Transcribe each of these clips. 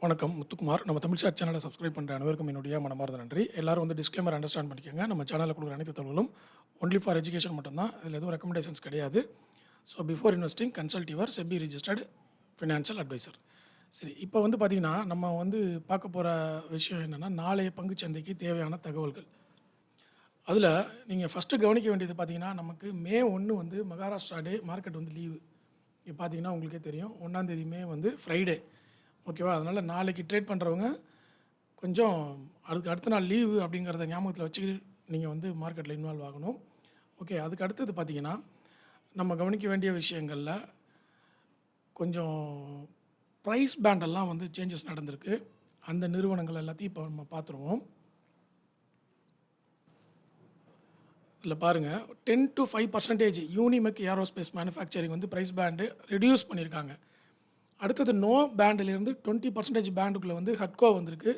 வணக்கம் முத்துக்குமார். நம்ம தமிழ் சாட் சேனலை சப்ஸ்கிரைப் பண்ணுற அனைவருக்கும் என்னுடைய மனமார்ந்த நன்றி. எல்லாரும் வந்து டிஸ்க்ளைமர் அண்டர்ஸ்டாண்ட் பண்ணிக்கோங்க. நம்ம சேனலில் கொடுக்குற அனைத்து தகவலும் ஒன்லி ஃபார் எஜுகேஷன் மட்டும்தான். இதில் எதுவும் ரெக்கமெண்டேஷன்ஸ் கிடையாது. So before investing consult your SEBI registered financial adviser. சரி, இப்போ வந்து பார்த்திங்கன்னா நம்ம வந்து பார்க்க போகிற விஷயம் என்னென்னா, நாளைய பங்குச்சந்தைக்கு தேவையான தகவல்கள். அதில் நீங்கள் ஃபஸ்ட்டு கவனிக்க வேண்டியது பார்த்தீங்கன்னா, நமக்கு மே 1 வந்து மகாராஷ்டிரா டே, மார்க்கெட் வந்து லீவு. இப்போ பார்த்தீங்கன்னா உங்களுக்கே தெரியும், 1ஆம் தேதி மே வந்து ஃப்ரைடே. ஓகேவா? அதனால் நாளைக்கு ட்ரேட் பண்ணுறவங்க கொஞ்சம் அதுக்கு அடுத்த நாள் லீவு அப்படிங்கிறத ஞாபகத்தில் வச்சுக்கிட்டு நீங்கள் வந்து மார்க்கெட்டில் இன்வால்வ் ஆகணும். ஓகே, அதுக்கு அடுத்தது பார்த்திங்கன்னா, நம்ம கவனிக்க வேண்டிய விஷயங்களில் கொஞ்சம் ப்ரைஸ் பேண்டெல்லாம் வந்து சேஞ்சஸ் நடந்திருக்கு. அந்த நிறுவனங்கள் எல்லாத்தையும் இப்போ நம்ம பார்த்துருவோம். இதில் பாருங்கள், 10 to 5% யூனிமெக் ஏரோஸ்பேஸ் மேனுஃபேக்சரிங் வந்து ப்ரைஸ் பேண்டு ரெடியூஸ் பண்ணியிருக்காங்க. அடுத்தது நோ பேண்டிலிருந்து 20% பேண்டுக்குள்ளே வந்து ஹட்கோ வந்திருக்கு,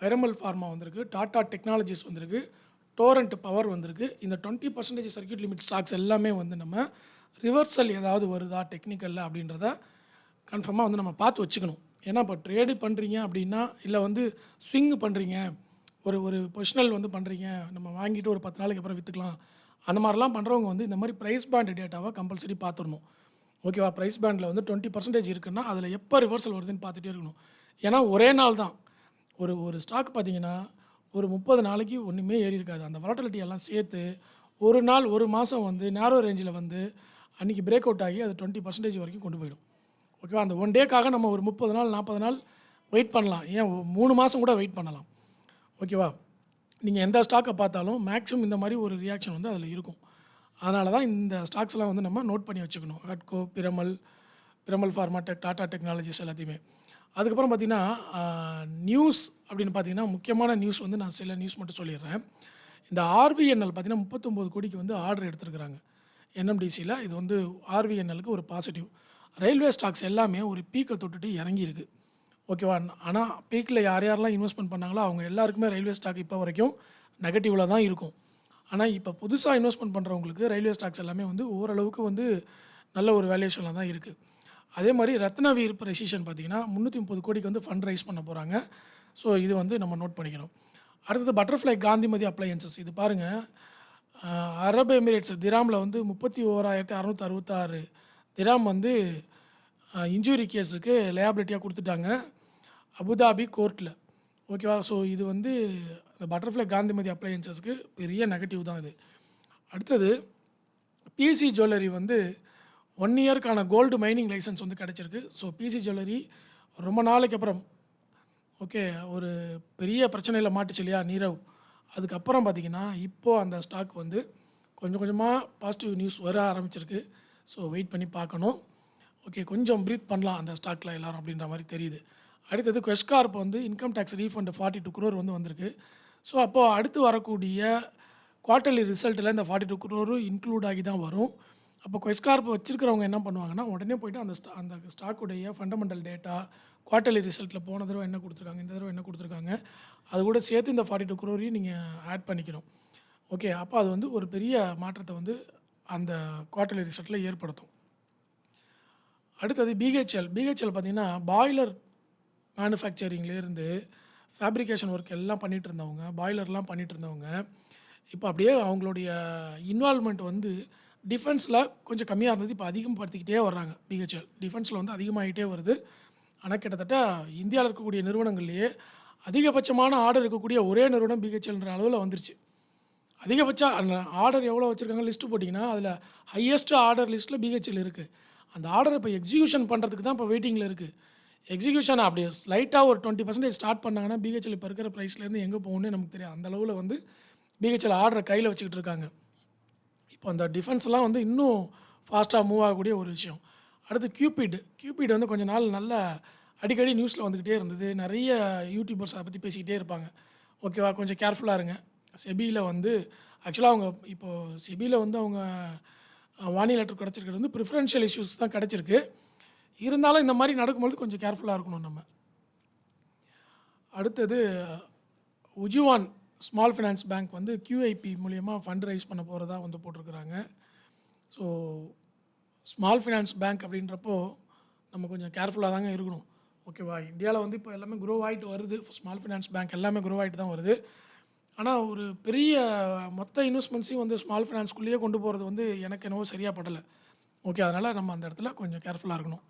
பைரமல் ஃபார்மா வந்திருக்கு, டாடா டெக்னாலஜிஸ் வந்திருக்கு, டோரண்ட் பவர் வந்திருக்கு. இந்த 20% சர்க்யூட் லிமிட் ஸ்டாக்ஸ் எல்லாமே வந்து நம்ம ரிவர்சல் ஏதாவது வருதா டெக்னிக்கலில் அப்படின்றத கன்ஃபார்மாக வந்து நம்ம பார்த்து வச்சுக்கணும். ஏன்னா இப்போ ட்ரேடு பண்ணுறீங்க அப்படின்னா, இல்லை வந்து ஸ்விங் பண்ணுறீங்க, ஒரு ஒரு பொசிஷனல் வந்து பண்ணுறீங்க, நம்ம வாங்கிட்டு ஒரு 10 நாளைக்கு அப்புறம் விற்றுக்கலாம், அந்த மாதிரிலாம் பண்ணுறவங்க வந்து இந்த மாதிரி ப்ரைஸ் பேண்ட் டேட்டாவை கம்பல்சரி பார்த்துடணும். ஓகேவா? ப்ரைஸ் பேண்டில் வந்து 20% இருக்குன்னா அதில் எப்போ ரிவர்சல் வருதுன்னு பார்த்துட்டே இருக்கணும். ஏன்னா ஒரே நாள் தான் ஒரு ஒரு ஸ்டாக் பார்த்தீங்கன்னா ஒரு 30 நாளைக்கு ஒன்றுமே ஏறி இருக்காது. அந்த வாலட்டிலிட்டி எல்லாம் சேர்த்து ஒரு நாள் ஒரு மாதம் வந்து நேரோ ரேஞ்சில் வந்து அன்றைக்கி பிரேக் அவுட் ஆகி அது 20% வரைக்கும் கொண்டு போயிடும். ஓகேவா? அந்த ஒன் டேக்காக நம்ம ஒரு 30 நாள் 40 நாள் வெயிட் பண்ணலாம். ஏன் 3 மாதம் கூட வெயிட் பண்ணலாம். ஓகேவா? நீங்கள் எந்த ஸ்டாக்கை பார்த்தாலும் மேக்ஸிமம் இந்த மாதிரி ஒரு ரியாக்ஷன் வந்து அதில் இருக்கும். அதனால தான் இந்த ஸ்டாக்ஸ்லாம் வந்து நம்ம நோட் பண்ணி வச்சுக்கணும். ஹட்கோ, பிரமல் ஃபார்மாடெக், டாடா டெக்னாலஜிஸ் எல்லாத்தையுமே. அதுக்கப்புறம் பார்த்திங்கன்னா, நியூஸ் அப்படின்னு பார்த்திங்கன்னா, முக்கியமான நியூஸ் வந்து நான் சில நியூஸ் மட்டும் சொல்லிடுறேன். இந்த ஆர்விஎன்எல் பார்த்திங்கன்னா 39 கோடிக்கு வந்து ஆர்டர் எடுத்துருக்குறாங்க என்எம்டிசியில். இது வந்து ஆர்விஎன்எலுக்கு ஒரு பாசிட்டிவ். ரயில்வே ஸ்டாக்ஸ் எல்லாமே ஒரு பீக்கை தொட்டுட்டு இறங்கியிருக்கு. ஓகேவா? ஆனால் பீக்கில் யாரெல்லாம் இன்வெஸ்ட்மெண்ட் பண்ணாங்களோ அவங்க எல்லாருக்குமே ரயில்வே ஸ்டாக் இப்போ வரைக்கும் நெகட்டிவில் தான் இருக்கும். ஆனால் இப்போ புதுசாக இன்வெஸ்ட்மெண்ட் பண்ணுறவங்களுக்கு ரயில்வே ஸ்டாக்ஸ் எல்லாமே வந்து ஓரளவுக்கு வந்து நல்ல ஒரு வேல்யூஷனில் தான் இருக்குது. அதே மாதிரி ரத்னவீர் ப்ரெசிஷன் பார்த்திங்கன்னா 330 கோடிக்கு வந்து ஃபண்ட் ரைஸ் பண்ண போகிறாங்க. ஸோ இது வந்து நம்ம நோட் பண்ணிக்கணும். அடுத்தது பட்டர்ஃப்ளை காந்திமதி அப்ளையன்சஸ். இது பாருங்கள், அரபு எமிரேட்ஸ் திராமில் வந்து 31,666 திராம் வந்து இன்ஜூரி கேஸுக்கு லேபிலிட்டியாக கொடுத்துட்டாங்க அபுதாபி கோர்ட்டில். ஓகேவா? ஸோ இது வந்து இந்த பட்டர்ஃப்ளை காந்திமதி அப்ளையன்சஸ்க்கு பெரிய நெகட்டிவ் தான் இது. அடுத்தது பிசி ஜுவல்லரி வந்து 1 இயருக்கான கோல்டு மைனிங் லைசன்ஸ் வந்து கிடச்சிருக்கு. ஸோ பிசி ஜுவல்லரி ரொம்ப நாளைக்கு அப்புறம், ஓகே, ஒரு பெரிய பிரச்சனையில் மாட்டுச்சு இல்லையா நீரவ், அதுக்கப்புறம் பார்த்திங்கன்னா இப்போது அந்த ஸ்டாக் வந்து கொஞ்சம் கொஞ்சமாக பாசிட்டிவ் நியூஸ் வர ஆரம்பிச்சிருக்கு. ஸோ வெயிட் பண்ணி பார்க்கணும். ஓகே, கொஞ்சம் ப்ரீத் பண்ணலாம் அந்த ஸ்டாக்கில் எல்லோரும் அப்படின்ற மாதிரி தெரியுது. அடுத்தது குவெஸ்கார்ப் வந்து இன்கம் டேக்ஸ் ரீஃபண்ட் 42 crore வந்து வந்திருக்கு. ஸோ அப்போது அடுத்து வரக்கூடிய குவார்ட்டர்லி ரிசல்ட்டில் இந்த 42 crore இன்க்ளூட் ஆகி தான் வரும். அப்போ குவெஸ்கார்ப் வச்சுருக்கிறவங்க என்ன பண்ணுவாங்கன்னா, உடனே போய்ட்டு அந்த ஸ்டாக்குடைய ஃபண்டமெண்டல் டேட்டா, குவார்ட்டர்லி ரிசல்ட்டில் போன தடவை என்ன கொடுத்துருக்காங்க, இந்த தடவை என்ன கொடுத்துருக்காங்க, அது கூட சேர்த்து இந்த 42 crore நீங்கள் ஆட் பண்ணிக்கணும். ஓகே, அப்போ அது வந்து ஒரு பெரிய மாற்றத்தை வந்து அந்த குவார்ட்டர்லி ரிசல்ட்டில் ஏற்படுத்தும். அடுத்தது பிஹெச்எல் பார்த்திங்கன்னா பாய்லர் மேனுஃபேக்சரிங்லேருந்து ஃபேப்ரிகேஷன் ஒர்க் எல்லாம் பண்ணிகிட்டு இருந்தவங்க, பாய்லர்லாம் பண்ணிகிட்டு இருந்தவங்க, இப்போ அப்படியே அவங்களுடைய இன்வால்வ்மெண்ட் வந்து டிஃபென்ஸில் கொஞ்சம் கம்மியாக இருந்தது, இப்போ அதிகப்படுத்திக்கிட்டே வர்றாங்க. பிஹெச்எல் டிஃபென்ஸில் வந்து அதிகமாகிட்டே வருது. ஆனால் கிட்டத்தட்ட இந்தியாவில் இருக்கக்கூடிய நிறுவனங்கள்லேயே அதிகபட்சமான ஆர்டர் இருக்கக்கூடிய ஒரே நிறுவனம் பிஹெச்எல்ன்ற அளவில் வந்துருச்சு. அதிகபட்ச ஆர்டர் எவ்வளோ வச்சுருக்காங்க லிஸ்ட்டு போட்டிங்கன்னா அதில் ஹையஸ்ட் ஆர்டர் லிஸ்ட்டில் பிஹெச்எல் இருக்குது. அந்த ஆர்டர் இப்போ எக்ஸிக்யூஷன் பண்ணுறதுக்கு தான் இப்போ வெயிட்டிங்கில் இருக்குது. எக்ஸிக்யூஷன் அப்படியே ஸ்லைட்டாக ஒரு 20% ஸ்டார்ட் பண்ணாங்கன்னா பிஹெச்எல் இப்போ இருக்கிற ப்ரைஸ்லேருந்து எங்கே போகணுன்னு நமக்கு தெரியும். அந்த அளவில் வந்து பிஹெச்எல் ஆர்டரை கையில் வச்சுக்கிட்டு இருக்காங்க. இப்போ அந்த டிஃபென்ஸ்லாம் வந்து இன்னும் ஃபாஸ்ட்டாக மூவ் ஆகக்கூடிய ஒரு விஷயம். அடுத்து கியூபிட் வந்து கொஞ்ச நாள் நல்ல அடிக்கடி நியூஸில் வந்துக்கிட்டே இருந்தது. நிறைய யூடியூபர்ஸ் அதை பற்றி பேசிக்கிட்டே இருப்பாங்க. ஓகேவா? கொஞ்சம் கேர்ஃபுல்லாக இருங்க. செபியில் வந்து ஆக்சுவலாக அவங்க இப்போது செபியில் வந்து அவங்க வார்னிங் லெட்டர் கிடச்சிருக்கிறது வந்து ப்ரிஃபரன்ஷியல் இஷ்யூஸ் தான் கிடச்சிருக்கு. இருந்தாலும் இந்த மாதிரி நடக்கும்போது கொஞ்சம் கேர்ஃபுல்லாக இருக்கணும் நம்ம. அடுத்தது உஜுவான் ஸ்மால் ஃபைனான்ஸ் பேங்க் வந்து QIP மூலயமா ஃபண்ட் ரைஸ் பண்ண போகிறதா வந்து போட்டிருக்கிறாங்க. ஸோ ஸ்மால் ஃபைனான்ஸ் பேங்க் அப்படின்றப்போ நம்ம கொஞ்சம் கேர்ஃபுல்லாக தாங்க இருக்கணும். ஓகேவா? இந்தியாவில் வந்து இப்போ எல்லாமே க்ரோ ஆகிட்டு வருது. ஸ்மால் ஃபைனான்ஸ் பேங்க் எல்லாமே க்ரோ ஆகிட்டு தான் வருது. ஆனால் ஒரு பெரிய மொத்த இன்வெஸ்ட்மெண்ட்ஸையும் வந்து ஸ்மால் ஃபைனான்ஸ்குள்ளேயே கொண்டு போகிறது வந்து எனக்கு என்னவோ சரியாக படலை. ஓகே, அதனால் நம்ம அந்த இடத்துல கொஞ்சம் கேர்ஃபுல்லாக இருக்கணும்.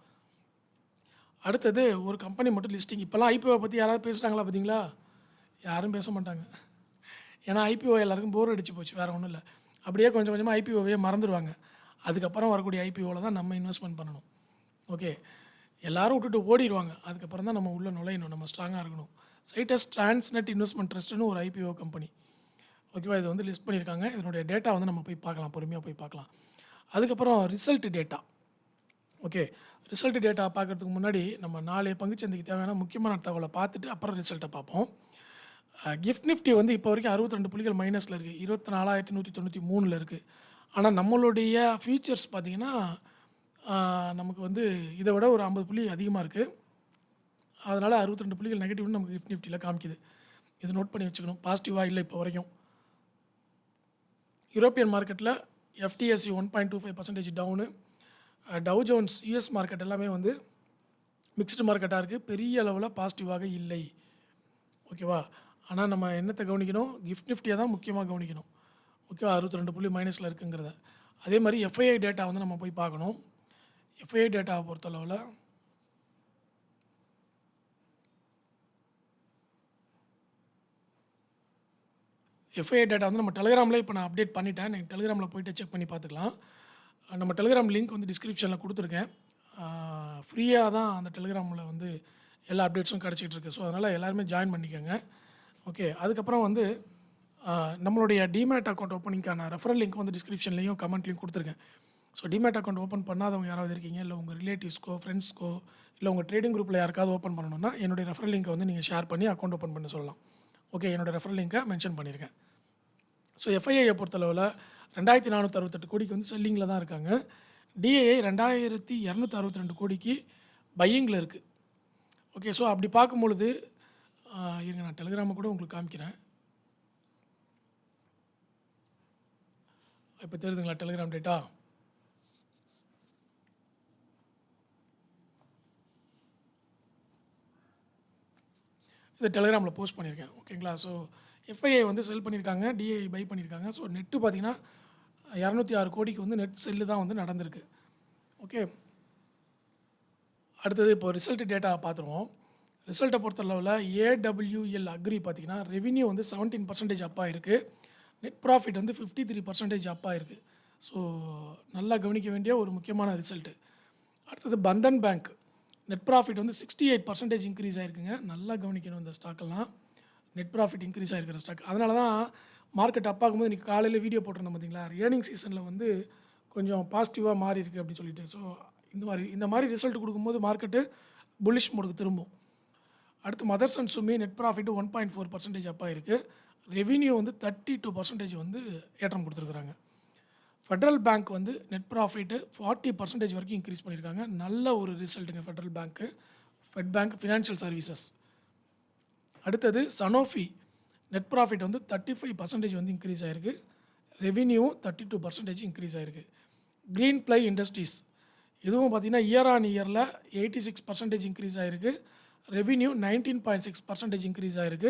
அடுத்தது ஒரு கம்பெனி மட்டும் லிஸ்டிங். இப்போல்லாம் ஐபிஓ பற்றி யாராவது பேசுகிறாங்களா பார்த்தீங்களா? யாரும் பேச மாட்டாங்க. ஏன்னா ஐபிஓ எல்லாருக்கும் போர் அடிச்சு போச்சு, வேறு ஒன்றும் இல்லை. அப்படியே கொஞ்சம் கொஞ்சமாக ஐபிஓவே மறந்துடுவாங்க. அதுக்கப்புறம் வரக்கூடிய ஐபிஓவில் தான் நம்ம இன்வெஸ்ட்மெண்ட் பண்ணணும். ஓகே, எல்லாரும் விட்டுட்டு ஓடிடுவாங்க. அதுக்கப்புறம் தான் நம்ம உள்ளே நுழையணும், நம்ம ஸ்ட்ராங்காக இருக்கணும். சைட்டஸ் டிரான்ஸ்நெட் இன்வெஸ்ட்மெண்ட் ட்ரஸ்ட்னு ஒரு ஐபிஓ கம்பெனி. ஓகேவா? இது வந்து லிஸ்ட் பண்ணியிருக்காங்க. இதனுடைய டேட்டா வந்து நம்ம போய் பார்க்கலாம், பொறுமையாக போய் பார்க்கலாம். அதுக்கப்புறம் result data. Okay, result data பார்க்குறதுக்கு முன்னாடி நம்ம நாளைய பங்குச்சந்தைக்கு தேவையான முக்கியமான தகவலை பார்த்துட்டு அப்புறம் ரிசல்ட்டை பார்ப்போம். கிஃப்ட் நிஃப்டி வந்து இப்போ வரைக்கும் 62 புள்ளிகள் மைனஸில் இருக்குது. 24,193 இருக்குது. ஆனால் நம்மளுடைய ஃபியூச்சர்ஸ் பார்த்திங்கன்னா நமக்கு வந்து இதை விட ஒரு 50 புள்ளி அதிகமாக இருக்குது. அதனால் 62 புள்ளிகள் நெகட்டிவ்னு நமக்கு கிஃப்ட் நிஃப்டியில் காமிக்குது. இது நோட் பண்ணி வச்சுக்கணும். பாசிட்டிவாக இல்லை இப்போ வரைக்கும். யூரோப்பியன் மார்க்கெட்டில் FTSE 1.25% down. Dow Jones US market எல்லாமே வந்து மிக்ஸ்டு மார்க்கெட்டாக இருக்குது. பெரிய அளவில் பாசிட்டிவாக இல்லை. ஓகேவா? ஆனால் நம்ம என்னத்தை கவனிக்கணும்? கிஃப்ட் நிஃப்டியை தான் முக்கியமாக கவனிக்கணும். ஓகேவா? 62 புள்ளி மைனஸில் இருக்குங்கிறத. அதே மாதிரி எஃப்ஐஐ டேட்டா வந்து நம்ம போய் பார்க்கணும். எஃப்ஐஐ டேட்டாவை பொறுத்தளவில் எஃப்ஐஐ டேட்டா வந்து நம்ம டெலிகிராமில் இப்போ நான் அப்டேட் பண்ணிட்டேன். நீங்கள் டெலிகிராமில் போய்ட்டு செக் பண்ணி பார்த்துக்கலாம். நம்ம டெலிகிராம் லிங்க் வந்து டிஸ்கிரிப்ஷனில் கொடுத்துருக்கேன். ஃப்ரீயாக தான் அந்த டெலிகிராமில் வந்து எல்லா அப்டேட்ஸும் கிடச்சிட்டு இருக்குது. ஸோ அதனால் எல்லாருமே ஜாயின் பண்ணிக்கோங்க. ஓகே, அதுக்கப்புறம் வந்து நம்மளுடைய டிமேட் அக்கௌண்ட் ஓப்பனிங்கான ரெஃபரல் லிங்க் வந்து டிஸ்கிரிப்ஷன்லேயும் கமெண்ட்லேயும் கொடுத்துருக்கேன். ஸோ டிமேட் அக்கௌண்ட் ஓப்பன் பண்ணாதவங்க யாராவது இருக்கீங்க, இல்லை உங்கள் ரிலேட்டிவ்ஸ்க்கோ ஃப்ரெண்ட்ஸ்க்கோ இல்லை உங்கள் ட்ரேடிங் குரூப்பில் யாருக்காவது ஓப்பன் பண்ணணும்னா என்னுடைய ரெஃபரல் லிங்கை வந்து நீங்கள் ஷேர் பண்ணி அக்கௌண்ட் ஓப்பன் பண்ண சொல்லலாம். ஓகே, என்னோடய ரெஃபரல் லிங்கை மென்ஷன் பண்ணியிருக்கேன். ஸோ எஃப்ஐஐயை பொறுத்தளவில் 2,468 கோடிக்கு வந்து செல்லிங்கில் தான் இருக்காங்க. டிஐஐ 2,262 கோடிக்கு பையிங்கில் இருக்குது. ஓகே, ஸோ அப்படி பார்க்கும்பொழுது இருங்க, நான் டெலிகிராமை கூட உங்களுக்கு காமிக்கிறேன். இப்போ தெரியுதுங்களா டெலிகிராம் டேட்டா? இது டெலிகிராமில் போஸ்ட் பண்ணியிருக்கேன். ஓகேங்களா? ஸோ எஃப்ஐஐ வந்து செல் பண்ணியிருக்காங்க, டிஐ பை பண்ணியிருக்காங்க. ஸோ நெட்டு பார்த்திங்கன்னா 206 கோடிக்கு வந்து நெட் செல்லு தான் வந்து நடந்திருக்கு. ஓகே, அடுத்தது இப்போ ரிசல்ட் டேட்டா பார்த்துருவோம். ரிசல்ட்டை பொறுத்தளவில் ஏடபிள்யூஎல் அக்ரி பார்த்திங்கன்னா ரெவின்யூ வந்து 17% அப்பாக இருக்குது. நெட் ப்ராஃபிட் வந்து 53% அப்பாக இருக்குது. ஸோ நல்லா கவனிக்க வேண்டிய ஒரு முக்கியமான ரிசல்ட்டு. அடுத்தது பந்தன் பேங்க் நெட் ப்ராஃபிட் வந்து 68% இன்க்ரீஸ் ஆகிருக்குங்க. நல்லா கவனிக்கணும் இந்த ஸ்டாக்கெல்லாம். நெட் ப்ராஃபிட் இன்க்ரீஸ் ஆகிருக்கிற ஸ்டாக். அதனால தான் மார்க்கெட் அப்பாகும்போது இன்றைக்கி காலையில் வீடியோ போட்டிருந்தோம் பார்த்தீங்களா, ஏர்னிங் சீசனில் வந்து கொஞ்சம் பாசிட்டிவாக மாறி இருக்குது அப்படின்னு சொல்லிட்டு. ஸோ இந்த மாதிரி ரிசல்ட் கொடுக்கும்போது மார்க்கெட்டு புல்லிஷ் மோடுக்கு திரும்பும். அடுத்து Motherson Sumi net profit 1.4% அப்பாக இருக்குது. ரெவின்யூ வந்து 32% வந்து ஏற்றம் கொடுத்துருக்குறாங்க. ஃபெட்ரல் பேங்க் வந்து நெட் ப்ராஃபிட்டு 40% வரைக்கும் இன்க்ரீஸ் பண்ணியிருக்காங்க. நல்ல ஒரு ரிசல்ட்டுங்க ஃபெட்ரல் பேங்க்கு. Fed Bank financial services. அடுத்தது சனோஃபி நெட் ப்ராஃபிட் வந்து 35% வந்து இன்க்ரீஸ் ஆகிருக்கு. ரெவின்யூவும் 32% இன்க்ரீஸ் ஆகிருக்கு. க்ரீன் ப்ளை இண்டஸ்ட்ரீஸ் இதுவும் பார்த்திங்கன்னா இயர் ஆன் இயரில் 86% இன்க்ரீஸ் ஆகிருக்கு. ரெவின்யூ 19.6% இன்க்ரீஸ் ஆகிருக்கு.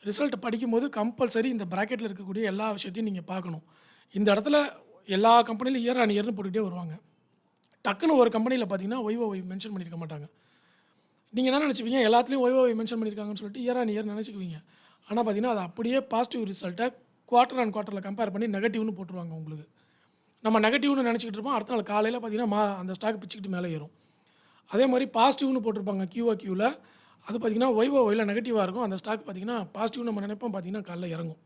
ரிசல்ட் படிக்கும்போது கம்பல்சரி இந்த ப்ராக்கெட்டில் இருக்கக்கூடிய எல்லா விஷயத்தையும் நீங்கள் பார்க்கணும். இந்த இடத்துல எல்லா கம்பெனிலும் இயர் ஆன் இயர்னு போட்டுகிட்டே வருவாங்க. டக்குன்னு ஒரு கம்பெனியில் பார்த்தீங்கன்னா ஒய்ஓஒய் மென்ஷன் பண்ணியிருக்க மாட்டாங்க. நீங்கள் என்ன நினச்சிப்பீங்க, எல்லாத்துலேயும் ஒய்ஓஒய் மென்ஷன் பண்ணியிருக்காங்கன்னு சொல்லிட்டு இயர் ஆன் இயர் நினச்சிக்குவீங்க. ஆனால் பார்த்தீங்கன்னா அது அப்படியே பாசிட்டிவ் ரிசல்ட்டை குவார்ட்டர் ஆன் குவார்ட்டரில் கம்பேர் பண்ணி நெகட்டிவ்னு போட்டுருவாங்க உங்களுக்கு. நம்ம நெகட்டிவ்னு நினச்சிக்கிட்டு இருப்போம். அடுத்த நாள் காலையில் பார்த்தீங்கன்னா அந்த ஸ்டாக் பிச்சுக்கிட்டு மேலே ஏறும். அதே மாதிரி பாசிட்டிவ்னு போட்டிருப்பாங்க கியூவில். அது பார்த்திங்கன்னா ஒய்ஓஒயில் நெகட்டிவாக இருக்கும். அந்த ஸ்டாக் பார்த்திங்கன்னா பாசிட்டிவ் நம்ம நினைப்போம், பார்த்திங்கன்னா காலைல இறங்கும்.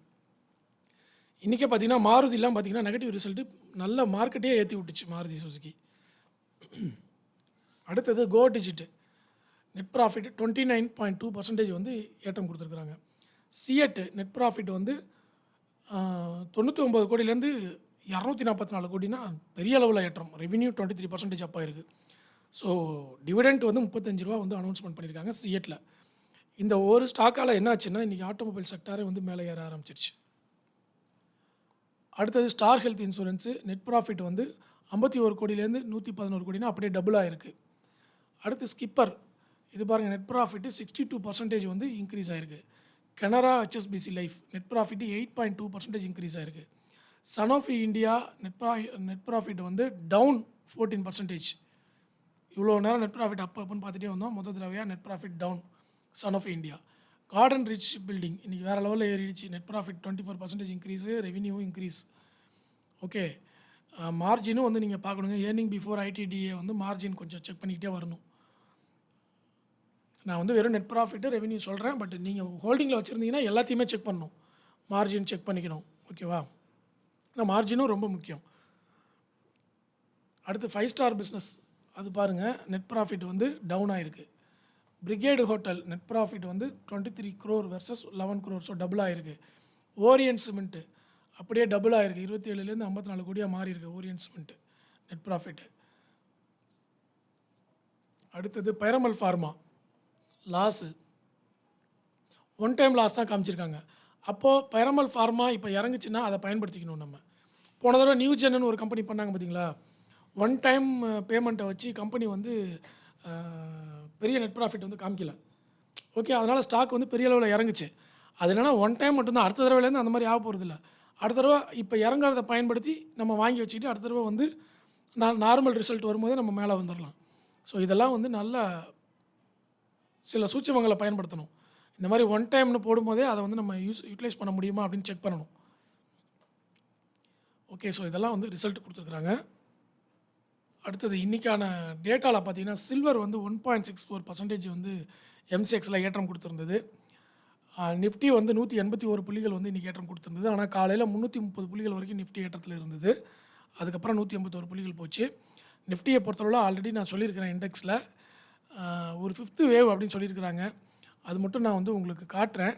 இன்றைக்கே பார்த்திங்கன்னா மாருதிலாம் பார்த்திங்கன்னா நெகட்டிவ் ரிசல்ட்டு நல்ல மார்க்கெட்டே ஏற்றி விட்டுச்சு மாருதி சுசுகி. அடுத்தது கோ டிஜிட் நெட் ப்ராஃபிட் 29.2% வந்து ஏற்றம் கொடுத்துருக்குறாங்க. சிஎட் நெட் ப்ராஃபிட் வந்து 99 கோடியிலேருந்து 244 கோடினா பெரிய அளவில் ஏற்றம். ரெவின்யூ 23% அப்பாக இருக்குது. ஸோ டிவிடெண்ட் வந்து 35 ரூபா வந்து அனௌன்ஸ்மெண்ட் பண்ணியிருக்காங்க சிஎட்டில். இந்த ஒரு ஸ்டாக்கால் என்ன ஆச்சுன்னா இன்றைக்கி ஆட்டோமொபைல் செக்டாரே வந்து மேலே ஏற ஆரம்பிச்சிருச்சு. அடுத்தது star health insurance net profit வந்து 51 கோடியிலேருந்து 111 கோடினா அப்படியே டபுள் ஆகிருக்கு. அடுத்து ஸ்கிப்பர் இது பாருங்கள், நெட் ப்ராஃபிட்டு 62% வந்து இன்க்ரீஸ் ஆயிருக்கு. Canara HSBC life net profit 8.2% increase ஆயிருக்கு. சனோஃபி இந்தியா நெட் ப்ராஃபிட் வந்து டவுன் 14%. இவ்வளோ நேரம் நெட் ப்ராஃபிட் அப்புன்னு பார்த்துட்டே வந்தோம். முதல் தடவையாக net profit down Sanofi India. Garden Reach building இன்றைக்கி வேறு லெவலில் ஏறிடுச்சு. Net profit 24% increase, revenue increase. Okay, மார்ஜினும் வந்து நீங்கள் பார்க்கணுங்க. ஏர்னிங் பிஃபோர் ஐடிடிஏ வந்து மார்ஜின் கொஞ்சம் செக் பண்ணிக்கிட்டே வரணும். நான் வந்து வெறும் நெட் ப்ராஃபிட்டு ரெவன்யூ சொல்கிறேன். பட் நீங்கள் ஹோல்டிங்கில் வச்சுருந்தீங்கன்னா எல்லாத்தையுமே செக் பண்ணணும். மார்ஜின் செக் பண்ணிக்கணும். ஓகேவா? ஏன்னா மார்ஜினும் ரொம்ப முக்கியம். அடுத்து 5 ஸ்டார் பிஸ்னஸ் அது பாருங்கள், நெட் ப்ராஃபிட் வந்து டவுன் ஆகிருக்கு. பிரிகேடு ஹோட்டல் நெட் ப்ராஃபிட் வந்து 23 crore versus 11 crore, so double ஆகிருக்கு. ஓரியன் சிமெண்ட்டு அப்படியே டபுள் ஆகிருக்கு. 27லேருந்து 54 கோடியாக மாறி இருக்குது ஓரியன் சிமெண்ட்டு நெட் ப்ராஃபிட்டு. அடுத்தது Piramal pharma loss, one time loss தான் காமிச்சிருக்காங்க. அப்போது பைரமல் ஃபார்மா இப்போ இறங்குச்சுன்னா அதை பயன்படுத்திக்கணும். நம்ம போன தடவை நியூ ஜென்னு ஒரு கம்பெனி பண்ணாங்க பார்த்தீங்களா, ஒன் டைம் பேமெண்ட்டை வச்சு கம்பெனி வந்து பெரிய நெட் ப்ராஃபிட் வந்து காமிக்கல. ஓகே, அதனால் ஸ்டாக் வந்து பெரிய அளவில் இறங்குச்சு. அது என்னென்னா ஒன் டைம் மட்டும்தான், அடுத்த தடவைலேருந்து அந்த மாதிரி ஆக போகிறதில்ல. அடுத்த தடவை இப்போ இறங்குறத பயன்படுத்தி நம்ம வாங்கி வச்சுக்கிட்டு அடுத்த தடவை வந்து நார்மல் ரிசல்ட் வரும்போதே நம்ம மேலே வந்துடலாம். ஸோ இதெல்லாம் வந்து நல்ல சில சூட்சமங்களை பயன்படுத்தணும். இந்த மாதிரி ஒன் டைம்னு போடும்போதே அதை வந்து நம்ம யூட்டிலைஸ் பண்ண முடியுமா அப்படின்னு செக் பண்ணணும். ஓகே, ஸோ இதெல்லாம் வந்து ரிசல்ட் கொடுத்துருக்குறாங்க. அடுத்தது இன்றைக்கான டேட்டாவில் பார்த்தீங்கன்னா சில்வர் வந்து 1.64% வந்து எம்சிஎக்ஸில் ஏற்றம் கொடுத்துருந்தது. நிஃப்டி வந்து 181 புள்ளிகள் வந்து இன்றைக்கி ஏற்றம் கொடுத்துருந்தது. ஆனால் காலையில் 330 புள்ளிகள் வரைக்கும் நிஃப்டி ஏற்றத்தில் இருந்தது. அதுக்கப்புறம் 181 புள்ளிகள் போச்சு. நிஃப்டியை பொறுத்தளவில் ஆல்ரெடி நான் சொல்லியிருக்கிறேன், இண்டெக்ஸில் ஒரு 5th வேவ் அப்படின்னு சொல்லியிருக்கிறாங்க. அது மட்டும் நான் வந்து உங்களுக்கு காட்டுறேன்.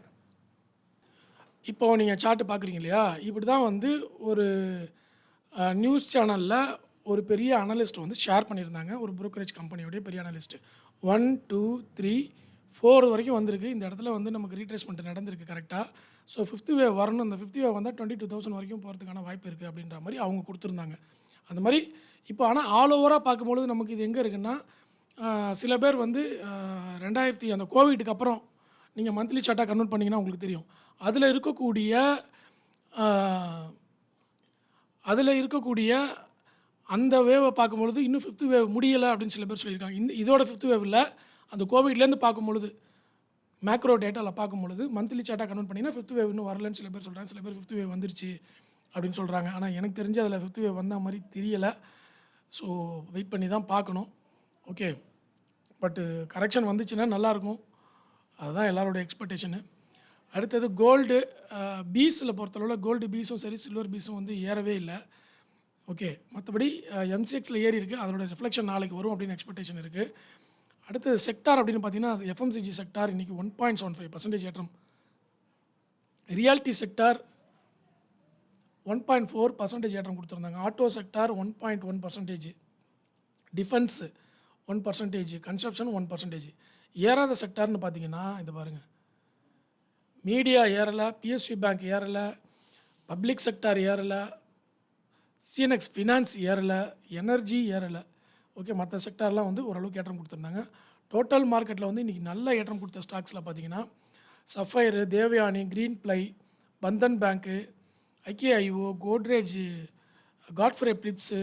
இப்போது நீங்கள் சார்ட்டு பார்க்குறீங்க இல்லையா, இப்படி தான் வந்து ஒரு நியூஸ் சேனலில் ஒரு பெரிய அனலிஸ்ட் வந்து ஷேர் பண்ணியிருந்தாங்க. ஒரு ப்ரோக்கரேஜ் கம்பெனியோடைய பெரிய அனலிஸ்ட்டு 1 2 3 4 வரைக்கும் வந்திருக்கு. இந்த இடத்துல வந்து நமக்கு ரீட்ரேஸ்மெண்ட் நடந்திருக்கு கரெக்டாக. ஸோ 5th வேவ் வரணும். அந்த 5th வேவ் வந்தால் 22,000 வரைக்கும் போகிறதுக்கான வாய்ப்பு இருக்குது அப்படின்ற மாதிரி அவங்க கொடுத்துருந்தாங்க. அந்த மாதிரி இப்போ ஆனால் ஆல் ஓவராக பார்க்கும்பொழுது நமக்கு இது எங்கே இருக்குன்னா, சில பேர் வந்து அந்த கோவிட்டுக்கு அப்புறம் நீங்கள் மந்த்லி சார்ட்டாக கன்வெர்ட் பண்ணிங்கன்னா உங்களுக்கு தெரியும். அதில் இருக்கக்கூடிய அந்த வேவை பார்க்கும்பொழுது இன்னும் 5th வேவ் முடியலை அப்படின்னு சில பேர் சொல்லியிருக்காங்க. இதோட 5th வேவ் இல்லை, அந்த கோவிட்லேருந்து பார்க்கும்பொழுது மேக்ரோ டேட்டாவில் பார்க்கும்பொழுது மந்த்லி சார்ட்டாக கன்வெர்ட் பண்ணிங்கன்னா 5th வேவ் இன்னும் வரலன்னு சில பேர் சொல்கிறாங்க. சில பேர் 5th வேவ் வந்துருச்சு அப்படின்னு சொல்கிறாங்க. ஆனால் எனக்கு தெரிஞ்சு அதில் 5th வேவ் வந்த மாதிரி தெரியலை. ஸோ வெயிட் பண்ணி தான் பார்க்கணும். ஓகே, பட்டு கரெக்ஷன் வந்துச்சுன்னா நல்லாயிருக்கும். அதுதான் எல்லாரோட எக்ஸ்பெக்டேஷனு. அடுத்தது கோல்டு பீஸில் பொறுத்தளவில் கோல்டு பீஸும் சரி, சில்வர் பீஸும் வந்து ஏறவே இல்லை. ஓகே, மற்றபடி எம்சிஎக்ஸில் ஏறி இருக்குது. அதோட ரிஃப்ளெக்ஷன் நாளைக்கு வரும் அப்படின்னு எக்ஸ்பெக்டேஷன் இருக்குது. அடுத்தது செக்டார் அப்படின்னு பார்த்தீங்கன்னா எஃப்எம்சிஜி செக்டார் இன்றைக்கி 1.75% ஏற்றம். ரியாலிட்டி செக்டார் 1.4% ஏற்றம் கொடுத்துருந்தாங்க. Auto sector 1.1%, defence 1%, construction 1%. ஏறாத செக்டார்னு பார்த்தீங்கன்னா இது பாருங்கள், மீடியா ஏறலை, பிஎஸ்யூ பேங்க் ஏறலை, பப்ளிக் செக்டார் ஏறலை, சிஎன்எக்ஸ் ஃபினான்ஸ் ஏறலை, எனர்ஜி ஏறலை. ஓகே, மற்ற செக்டார்லாம் வந்து ஓரளவுக்கு ஏற்றம் கொடுத்துருந்தாங்க. டோட்டல் மார்க்கெட்டில் வந்து இன்றைக்கி நல்ல ஏற்றம் கொடுத்த ஸ்டாக்ஸில் பார்த்தீங்கன்னா சஃபைரு, தேவயானி, க்ரீன் ப்ளை, பந்தன் பேங்க்கு, ஐகேஐஓ, கோட்ரேஜ், காட்ஃப்ரே பிலிப்ஸு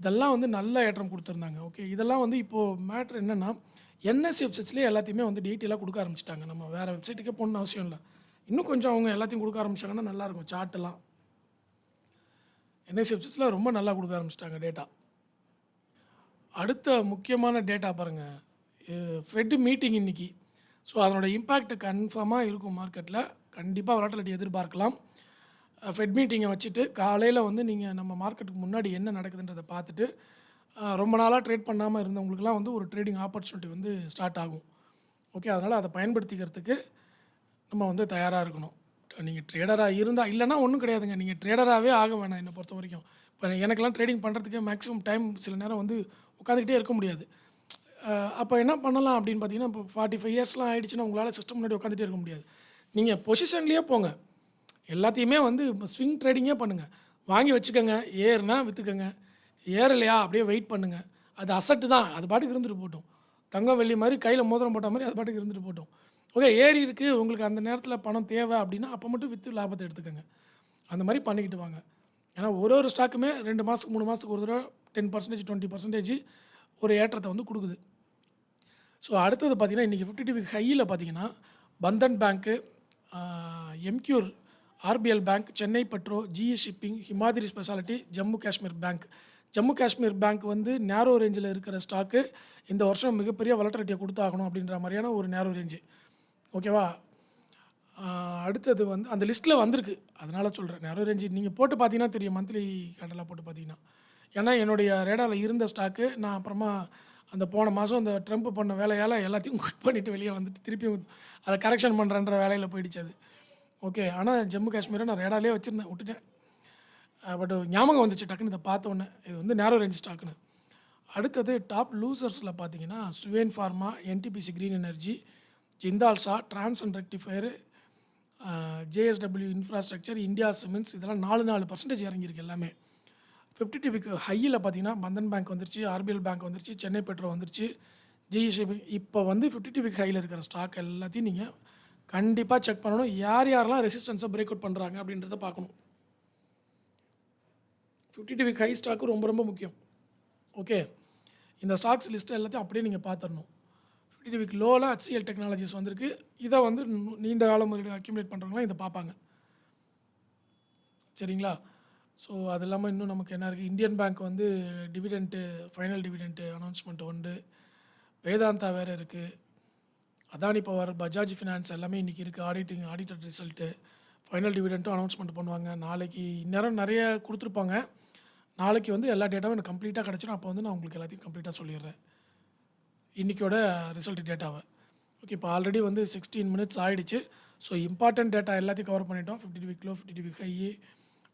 இதெல்லாம் வந்து நல்ல ஏற்றம் கொடுத்துருந்தாங்க. ஓகே, இதெல்லாம் வந்து இப்போது மேட்ரு என்னென்னா என்எஸ்சி வெப்சைட்ஸ்லேயே எல்லாத்தையுமே வந்து டீட்டெயிலாக கொடுக்க ஆரம்பிச்சிட்டாங்க. நம்ம வேறு வெப்சைட்டுக்கே போகணுன்னு அவசியம் இல்லை. இன்னும் கொஞ்சம் அவங்க எல்லாத்தையும் கொடுக்க ஆரம்பிச்சிட்டாங்கன்னா நல்லாயிருக்கும். சார்ட்டெல்லாம் என்எஸ்சி வெப்சைட்ஸில் ரொம்ப நல்லா கொடுக்க ஆரம்பிச்சிட்டாங்க டேட்டா. அடுத்த முக்கியமான டேட்டா பாருங்கள், ஃபெட் மீட்டிங் இன்றைக்கி. ஸோ அதனோட இம்பேக்ட் கன்ஃபார்மாக இருக்கும் மார்க்கெட்டில். கண்டிப்பாக வாலட்டிலிட்டி எதிர்பார்க்கலாம். ஃபெட் மீட்டிங்கை வச்சுட்டு காலையில் வந்து நீங்கள் நம்ம மார்க்கெட்டுக்கு முன்னாடி என்ன நடக்குதுன்றதை பார்த்துட்டு ரொம்ப நாளாக ட்ரேட் பண்ணாமல் இருந்தவங்களுக்குலாம் வந்து ஒரு ட்ரேடிங் ஆப்பர்ச்சுனிட்டி வந்து ஸ்டார்ட் ஆகும். ஓகே, அதனால் அதை பயன்படுத்திக்கிறதுக்கு நம்ம வந்து தயாராக இருக்கணும். நீங்கள் ட்ரேடராக இருந்தால் இல்லைனா ஒன்றும் கிடையாதுங்க. நீங்கள் ட்ரேடராகவே ஆக வேணாம் என்னை பொறுத்த வரைக்கும். இப்போ எனக்கெல்லாம் ட்ரேடிங் பண்ணுறதுக்கே மேக்ஸிமம் டைம் சில நேரம் வந்து உட்காந்துக்கிட்டே இருக்க முடியாது. அப்போ என்ன பண்ணலாம் அப்படின்னு பார்த்தீங்கன்னா, இப்போ 45 இயர்ஸ்லாம் ஆகிடுச்சுன்னா உங்களால் சிஸ்டம் முன்னாடி உட்காந்துட்டே இருக்க முடியாது. நீங்கள் பொசிஷன்லேயே போங்க. எல்லாத்தையுமே வந்து இப்போ ஸ்விங் ட்ரேடிங்கே பண்ணுங்கள். வாங்கி வச்சுக்கோங்க, ஏறுனா விற்றுக்கோங்க, ஏறலையா அப்படியே வெயிட் பண்ணுங்கள். அது அசட்டு தான், அது பாட்டுக்கு இருந்துட்டு போட்டோம். தங்கம், வெள்ளி மாரி கையில மோதிரம் போட்ட மாரி அது பாட்டுக்கு இருந்துட்டு போட்டும். ஓகே ஏறி இருக்கு, உங்களுக்கு அந்த நேரத்தில பணம் தேவை அப்படின்னா, அப்போ மட்டும் வித்து லாபத்த எடுத்துக்கங்க. அந்த மாரி பண்ணிக்கிட்டு வாங்க. ஏன்னா ஒரு ஸ்டாக்குமே 2 மாசத்துக்கு 3 மாசத்துக்கு ஒரு தடவ 10% 20% ஒரு ஏற்றத்த வந்து குடுக்குது. ஸோ அடுத்தது பார்த்தீங்கன்னா, இன்னைக்கு 50 டு வீக் ஹையில பார்த்தீங்கன்னா, பந்தன் பேங்க்கு, ஆ Emcure, RBL bank, Chennai petro, GE shipping, Himadri specialty, Jammu Kashmir bank. Jammu Kashmir bank வந்து நேரோ ரேஞ்சில இருக்கிற ஸ்டாக்கு. இந்த வருஷம் மிகப்பெரிய வாலட்டிலிட்டிய குடுத்தாகணும் அப்படின்ற மாரியான ஒரு நேரோ ரேஞ்சு. ஓகேவா? ஆ அடுத்தது வந்து அந்த லிஸ்ட்ல வந்திருக்கு. அதனால சொல்றேன். நேரோ ரேஞ்சு நீங்க போட்டு பார்த்தீங்கன்னா தெரியும். மந்த்லி கேண்டலா போட்டு பார்த்தீங்கன்னா. ஏன்னா என்னுடைய ரேடார்ல இருந்த ஸ்டாக்கு நான் அப்புறமா அந்த போன மாசம் அந்த ட்ரம்ப் பண்ண வேலையால எல்லாத்தையும் குவிட் பண்ணிட்டு வெளிய வந்துட்டு திருப்பியும் அத கரெக்ஷன் பண்றேன்ற வேலையில போயிடுச்சு அது. ஓகே. ஆனா ஜம்மு காஷ்மீர நான் ரேடார்லயே வச்சிருந்தேன். விட்டுட்டேன். பட் ஞாபகம் வந்துச்சு டக்குனு இத பார்த்தோனே. இது வந்து நேரோ ரேஞ்ச் ஸ்டாக்குன்னு. அடுத்தது டாப் லூசர்ஸ்ல பார்த்தீங்கன்னா, Suven pharma, NTPC green energy, Jindal Saw, trans and rectifier, JSW infrastructure, India cements இதெல்லாம் 4% இறங்கியிருக்கு எல்லாமே. 50 டு வீக் ஹையில பார்த்தீங்கன்னா, பந்தன் பேங்க் வந்துருச்சு, ஆர்பிஎல் பேங்க் வந்துருச்சு, சென்னை பெட்ரோ வந்துருச்சு, ஜிஇ ஷிப்பிங். இப்போ வந்து 50 டு வீக் ஹையில இருக்கிற ஸ்டாக் எல்லாத்தையும் நீங்க கண்டிப்பா செக் பண்ணணும். யாரெல்லாம் ரெசிஸ்டன்ஸ பிரேக் அவுட் பண்றாங்க அப்படின்றத பார்க்கணும். 50 டு வீக் ஹை ஸ்டாக்கு ரொம்ப ரொம்ப முக்கியம். ஓகே. இந்த ஸ்டாக்ஸ் லிஸ்ட் எல்லாத்தையும் அப்படியே நீங்க பார்த்துறணும். 50 டு வீக் லோல HCL டெக்னாலஜிஸ் வந்திருக்கு. இத வந்து நீண்ட கால முதலீடு அக்யூமுலேட் பண்றவங்கலாம் இத பார்ப்பாங்க. சரிங்களா? ஸோ அது இல்லாம இன்னும் நமக்கு என்ன இருக்கு? இந்தியன் பேங்க் வந்து டிவிடெண்ட் ஃபைனல் டிவிடெண்ட் அனௌன்ஸ்மென்ட் உண்டு. வேதாந்தா வேற இருக்கு. அதானி பவர், பஜாஜ் ஃபினான்ஸ் எல்லாமே இன்னைக்கு இருக்கு. Audited result. ஃபைனல் டிவிடெண்ட்டும் அனௌன்ஸ்மென்ட் பண்ணுவாங்க. நாளைக்கு இந்நேரம் நெறைய குடுத்துருப்பாங்க. நாளைக்கு வந்து எல்லா டேட்டாவும் எனக்கு கம்ப்ளீட்டா கிடைச்சிரும். அப்போ வந்து நான் உங்களுக்கு எல்லாத்தையும் கம்ப்ளீட்டா சொல்லிடுறேன். இன்னைக்கோட ரிசல்ட் டேட்டாவ. ஓகே. இப்போ ஆல்ரெடி வந்து 16 மினிட்ஸ் ஆயிடுச்சு. ஸோ இம்பார்ட்டன்ட் டேட்டா எல்லாத்தையும் கவர் பண்ணிட்டோம். 50 week low, 50 week high,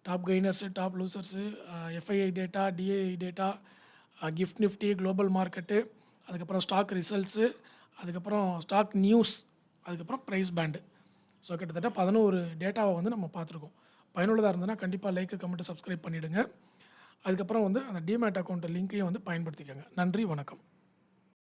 top gainers, top losers, FII data, DII data, GIFT Nifty, global market, அதுக்கப்புறம் ஸ்டாக் ரிசல்ட்ஸு, அதுக்கப்புறம் ஸ்டாக் நியூஸ், அதுக்கப்புறம் பிரைஸ் பேண்டு. ஸோ கிட்டத்தட்ட 11 டேட்டாவ வந்து நம்ம பார்த்துருக்கோம். பயனுள்ளதா இருந்ததுன்னா கண்டிப்பா லைக், கமெண்ட், சப்ஸ்கிரைப் பண்ணிடுங்க. அதுக்கப்புறம் வந்து அந்த டிமேட் அக்கவுண்ட் லிங்க்கையும் வந்து பயன்படுத்திக்கங்க. நன்றி, வணக்கம்.